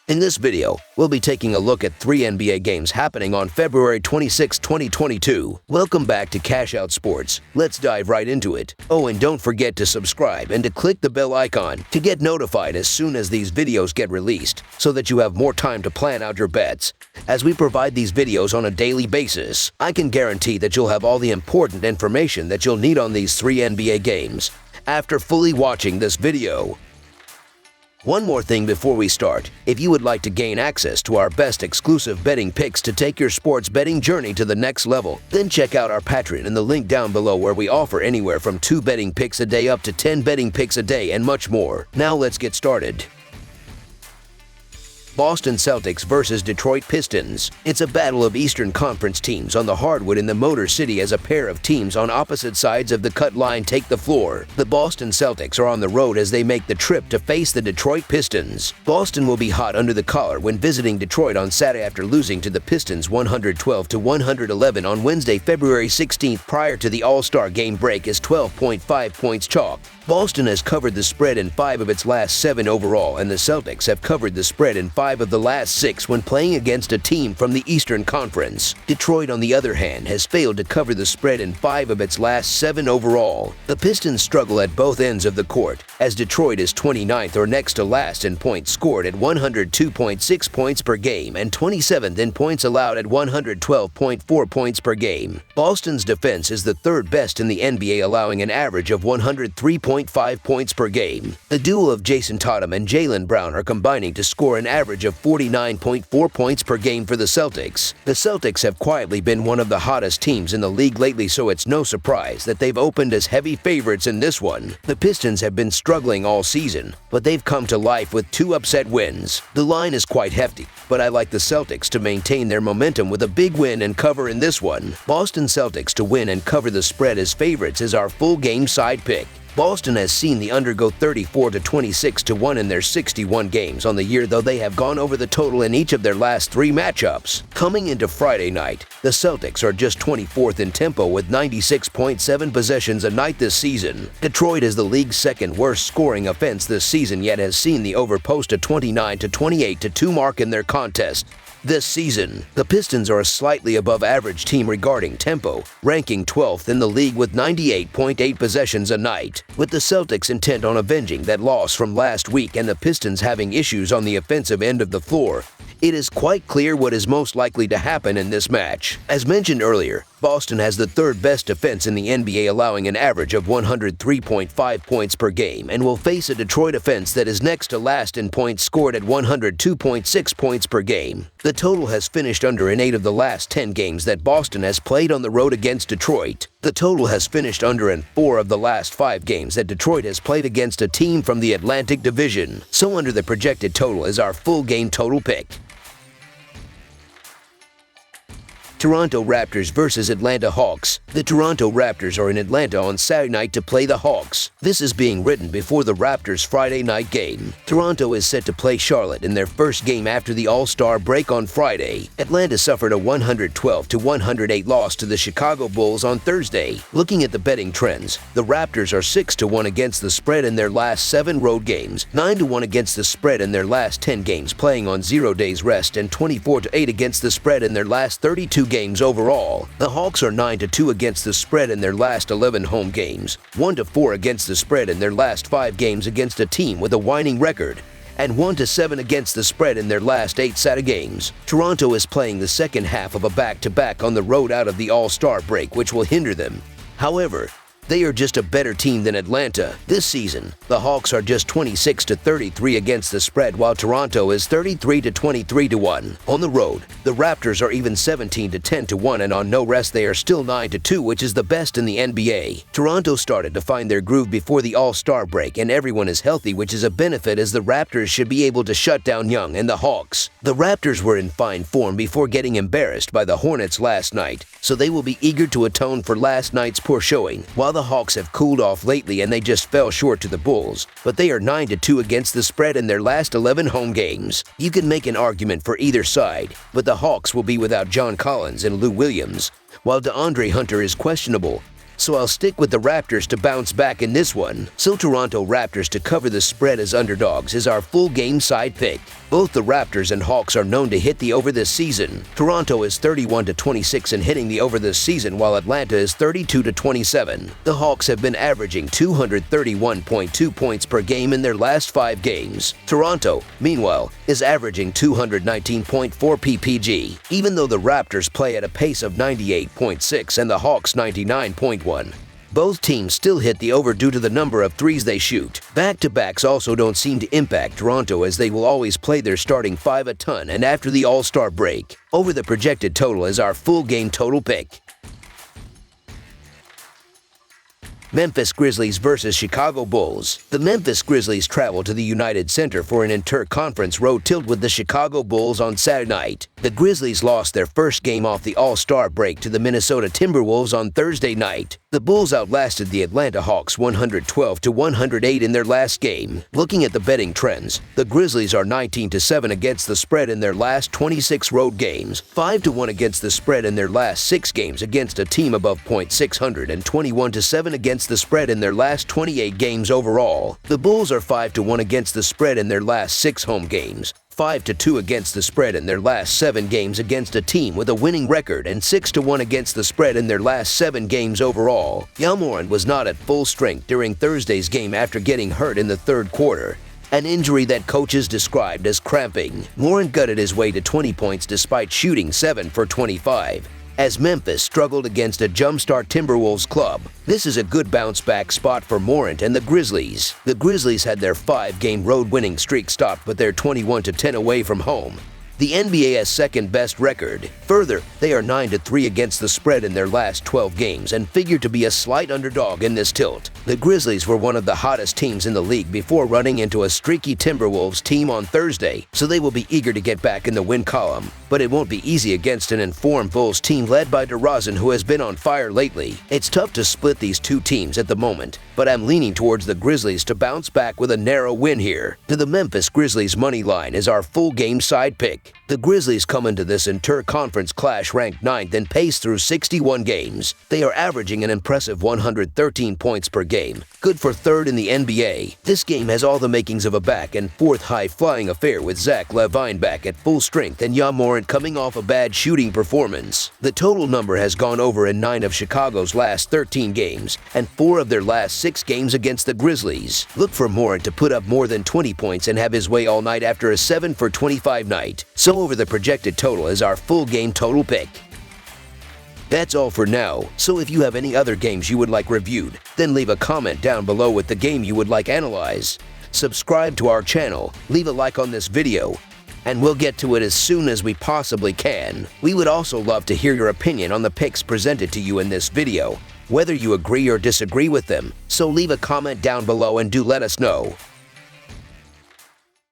In this video, we'll be taking a look at 3 NBA games happening on February 26, 2022. Welcome back to Cash Out Sports. Let's dive right into it. Oh, and don't forget to subscribe and to click the bell icon to get notified as soon as these videos get released, so that you have more time to plan out your bets. As we provide these videos on a daily basis, I can guarantee that you'll have all the important information that you'll need on these 3 NBA games after fully watching this video. One more thing before we start. If you would like to gain access to our best exclusive betting picks to take your sports betting journey to the next level, then check out our Patreon in the link down below, where we offer anywhere from 2 betting picks a day up to 10 betting picks a day and much more. Now let's get started. Boston Celtics versus Detroit Pistons. It's a battle of Eastern Conference teams on the hardwood in the Motor City as a pair of teams on opposite sides of the cut line take the floor. The Boston Celtics are on the road as they make the trip to face the Detroit Pistons. Boston will be hot under the collar when visiting Detroit on Saturday after losing to the Pistons 112-111 on Wednesday, February 16th, prior to the All-Star game break as 12.5 points chalk. Boston has covered the spread in 5 of its last 7 overall, and the Celtics have covered the spread in 5 of the last 6 when playing against a team from the Eastern Conference. Detroit, on the other hand, has failed to cover the spread in 5 of its last 7 overall. The Pistons struggle at both ends of the court, as Detroit is 29th or next to last in points scored at 102.6 points per game and 27th in points allowed at 112.4 points per game. Boston's defense is the 3rd best in the NBA, allowing an average of 103.5 points per game. The duo of Jason Tatum and Jaylen Brown are combining to score an average of 49.4 points per game for the Celtics. The Celtics have quietly been one of the hottest teams in the league lately, so it's no surprise that they've opened as heavy favorites in this one. The Pistons have been struggling all season, but they've come to life with 2 upset wins. The line is quite hefty, but I like the Celtics to maintain their momentum with a big win and cover in this one. Boston Celtics to win and cover the spread as favorites is our full game side pick. Boston has seen the under go 34-26-1 in their 61 games on the year, though they have gone over the total in each of their last 3 matchups. Coming into Friday night, the Celtics are just 24th in tempo with 96.7 possessions a night this season. Detroit is the league's 2nd worst scoring offense this season, yet has seen the over post a 29-28-2 mark in their contest this season. The Pistons are a slightly above average team regarding tempo, ranking 12th in the league with 98.8 possessions a night. With the Celtics intent on avenging that loss from last week and the Pistons having issues on the offensive end of the floor, it is quite clear what is most likely to happen in this match. As mentioned earlier, Boston has the 3rd best defense in the NBA, allowing an average of 103.5 points per game, and will face a Detroit offense that is next to last in points scored at 102.6 points per game. The total has finished under in 8 of the last 10 games that Boston has played on the road against Detroit. The total has finished under in 4 of the last 5 games that Detroit has played against a team from the Atlantic Division. So under the projected total is our full game total pick. Toronto Raptors versus Atlanta Hawks. The Toronto Raptors are in Atlanta on Saturday night to play the Hawks. This is being written before the Raptors' Friday night game. Toronto is set to play Charlotte in their first game after the All-Star break on Friday. Atlanta suffered a 112-108 loss to the Chicago Bulls on Thursday. Looking at the betting trends, the Raptors are 6-1 against the spread in their last 7 road games, 9-1 against the spread in their last 10 games playing on 0 days rest, and 24-8 against the spread in their last 32 games overall. The Hawks are 9-2 against the spread in their last 11 home games, 1-4 against the spread in their last 5 games against a team with a winning record, and 1-7 against the spread in their last 8 Saturday games. Toronto is playing the second half of a back-to-back on the road out of the All-Star break, which will hinder them. However, they are just a better team than Atlanta. This season, the Hawks are just 26-33 against the spread, while Toronto is 33-23-1. On the road, the Raptors are even 17-10-1, and on no rest they are still 9-2, which is the best in the NBA. Toronto started to find their groove before the All-Star break, and everyone is healthy, which is a benefit, as the Raptors should be able to shut down Young and the Hawks. The Raptors were in fine form before getting embarrassed by the Hornets last night, so they will be eager to atone for last night's poor showing, while the Hawks have cooled off lately and they just fell short to the Bulls, but they are 9-2 against the spread in their last 11 home games. You can make an argument for either side, but the Hawks will be without John Collins and Lou Williams, while DeAndre Hunter is questionable. So I'll stick with the Raptors to bounce back in this one. So Toronto Raptors to cover the spread as underdogs is our full game side pick. Both the Raptors and Hawks are known to hit the over this season. Toronto is 31-26 in hitting the over this season, while Atlanta is 32-27. The Hawks have been averaging 231.2 points per game in their last 5 games. Toronto, meanwhile, is averaging 219.4 ppg, even though the Raptors play at a pace of 98.6 and the Hawks 99.1. Both teams still hit the over due to the number of threes they shoot. Back-to-backs also don't seem to impact Toronto, as they will always play their starting 5 a ton and after the All-Star break. Over the projected total is our full game total pick. Memphis Grizzlies versus Chicago Bulls. The Memphis Grizzlies travel to the United Center for an inter-conference road tilt with the Chicago Bulls on Saturday night. The Grizzlies lost their first game off the All-Star break to the Minnesota Timberwolves on Thursday night. The Bulls outlasted the Atlanta Hawks 112-108 in their last game. Looking at the betting trends, the Grizzlies are 19-7 against the spread in their last 26 road games, 5-1 against the spread in their last 6 games against a team above .600, and 21-7 against the spread in their last 28 games overall. The Bulls are 5-1 against the spread in their last 6 home games, 5-2 against the spread in their last 7 games against a team with a winning record, and 6-1 against the spread in their last 7 games overall. Morant was not at full strength during Thursday's game after getting hurt in the third quarter, an injury that coaches described as cramping. Morant gutted his way to 20 points despite shooting 7 for 25. As Memphis struggled against a jumpstart Timberwolves club. This is a good bounce-back spot for Morant and the Grizzlies. The Grizzlies had their 5-game road winning streak stopped with their 21-10 away from home, the NBA's second-best record. Further, they are 9-3 against the spread in their last 12 games and figure to be a slight underdog in this tilt. The Grizzlies were one of the hottest teams in the league before running into a streaky Timberwolves team on Thursday, so they will be eager to get back in the win column. But it won't be easy against an informed Bulls team led by DeRozan, who has been on fire lately. It's tough to split these two teams at the moment, but I'm leaning towards the Grizzlies to bounce back with a narrow win here. To the Memphis Grizzlies money line is our full game side pick. The Grizzlies come into this inter-conference clash ranked 9th and pace through 61 games. They are averaging an impressive 113 points per game, good for 3rd in the NBA. This game has all the makings of a back and forth high-flying affair, with Zach LaVine back at full strength and Morant coming off a bad shooting performance. The total number has gone over in 9 of Chicago's last 13 games and 4 of their last 6 games against the Grizzlies. Look for Morant to put up more than 20 points and have his way all night after a 7 for 25 night. So over the projected total is our full game total pick. That's all for now, so if you have any other games you would like reviewed, then leave a comment down below with the game you would like analyzed. Subscribe to our channel, leave a like on this video, and we'll get to it as soon as we possibly can. We would also love to hear your opinion on the picks presented to you in this video, whether you agree or disagree with them, so leave a comment down below and do let us know.